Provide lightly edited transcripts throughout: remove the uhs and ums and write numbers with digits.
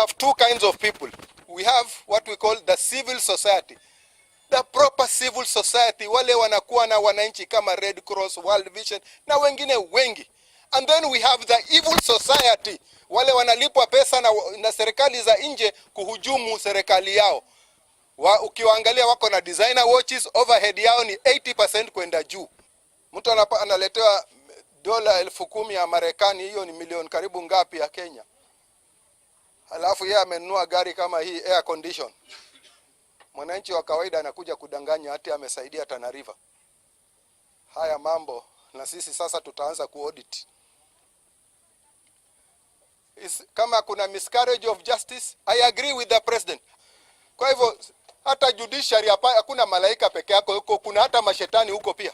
have two kinds of people. We have what we call the civil society. The proper civil society, wale wanakuwa na wananchi kama Red Cross, World Vision na wengine wengi. And then we have the evil society, wale wanalipwa pesa na serikali za nje kuhujumu serikali yao. Ukiwaangalia wako na designer watches, overhead yao ni 80% kwenda juu. Mtu analetewa dola 10,000 ya Marekani, hiyo ni milioni karibu ngapi ya Kenya? Halafu yeye amenunua gari kama hii air condition. Mwananchi wa kawaida anakuja kudanganya hata amesaidia Tana River. Haya mambo na sisi sasa tutaanza kuaudit. Kama kuna miscarriage of justice, I agree with the president. Kwa hivyo hata judiciary hapa hakuna malaika peke yako huko, kuna hata mashetani huko pia.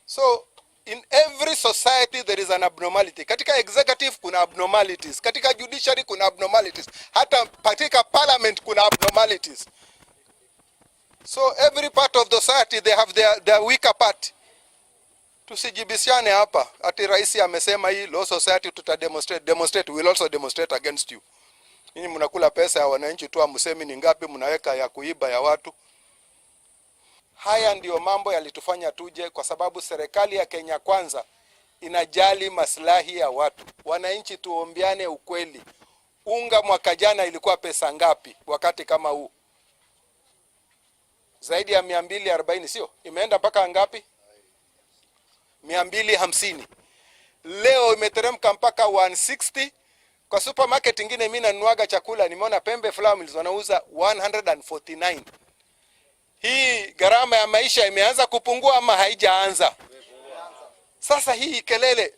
So in every society there is an abnormality. Katika executive kuna abnormalities, katika judiciary kuna abnormalities, hata katika parliament kuna abnormalities. So every part of the society they have their weaker part. Tusijibisiane hapa ati rais amesema hii law society demonstrate, we will also demonstrate against you. Ninyi mnakula pesa ya wananchi tu, amsemi ni ngapi mnaweka ya kuiba ya watu. Haya ndio mambo yalitufanya tuje, kwa sababu serikali ya Kenya Kwanza inajali maslahi ya watu. Wananchi tuombiane ukweli. Unga mwaka jana ilikuwa pesa ngapi wakati kama huu? Zaidi ya 240, sio? Imeenda mpaka ngapi? 250. Leo imeteremka mpaka 160. Kwa supermarket ingine mimi nanuaga chakula, nimeona Pembe Flour Mills wanauza 149. Hii gharama ya maisha imeanza kupungua ama haijaanza? Sasa hii kelele,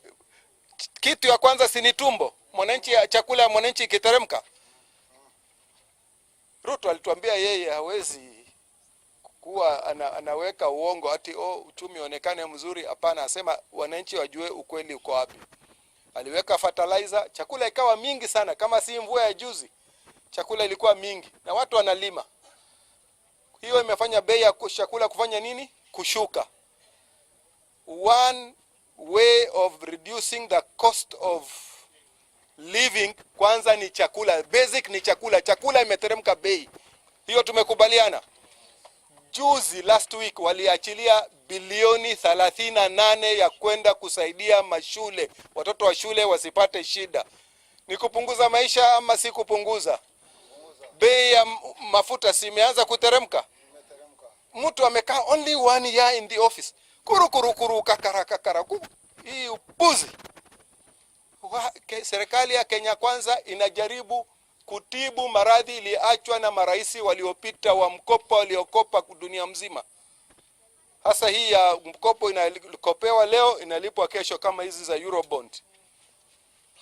kitu ya kwanza si ni tumbo. Mwananchi, chakula ya mwananchi ikiteremka. Ruto alituambia yeye hawezi kuwa anaweka uongo ati uchumi onekane mzuri. Hapana, asema wananchi wajue ukweli uko wapi. Aliweka fertilizer, chakula ikawa mingi sana, kama si mvua ya juzi. Chakula ilikuwa mingi na watu wanalima. Hiyo imefanya bei ya chakula kufanya nini? Kushuka. One way of reducing the cost of living kwanza ni chakula. Basic ni chakula. Chakula imeteremka bei. Hiyo tumekubaliana. Juzi last week waliachilia bilioni 38 ya kwenda kusaidia mashule. Watoto wa shule wasipate shida. Ni kupunguza maisha ama si kupunguza? Bei ya mafuta si imeanza kuteremka? Mtu amekaa only 1 year in the office. Kuru kakara. Hii upuzi. Serikali ya Kenya Kwanza inajaribu kutibu maradhi iliachwa na maraisi waliopita wa mkopo waliokopa dunia mzima. Hasa hii ya mkopo inakopewa leo inalipwa kesho, kama hizi za Eurobond.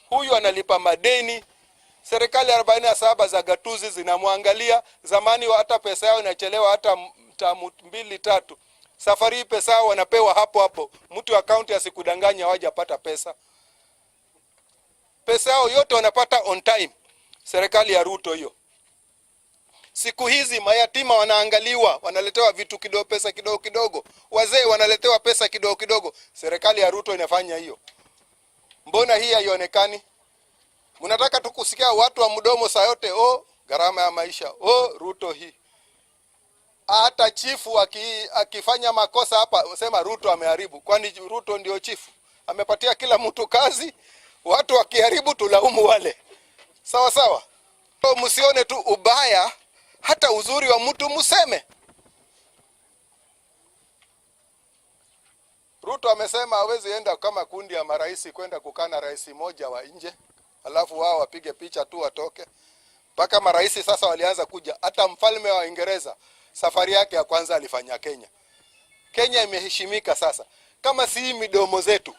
Huyu analipa madeni. Serikali 47 za gatuzi zinamwangalia. Zamani hata pesa yao inachelewa hata 2-3. Safari pesa yao wanapewa hapo. Mtu wa county asikudanganya hawajapata pesa. Pesa yao yote wanapata on time. Serikali ya Ruto hiyo. Siku hizi mayatima wanaangaliwa, wanaletewa vitu kidogo, pesa kidogo. Wazee wanaletewa pesa kidogo. Serikali ya Ruto inafanya hiyo. Mbona hii haionekani? Mnataka tukusikia watu wa mdomo saa yote, gharama ya maisha, Ruto hii. Hata chifu akifanya makosa hapa, sema Ruto ameharibu. Kwani Ruto ndio chifu? Amepatia kila mtu kazi, watu wakiharibu tulaumu wale. Sawa. Msione tu ubaya, hata uzuri wa mtu museme. Ruto amesema hawezi enda kama kundi ya maraisi kwenda kukana rais moja wa nje, alafu wao wapige picha tu watoke. Mpaka maraisi sasa walianza kuja. Hata mfalme wa Uingereza safari yake ya kwanza alifanya Kenya. Kenya imeheshimika sasa. Kama si midomo zetu,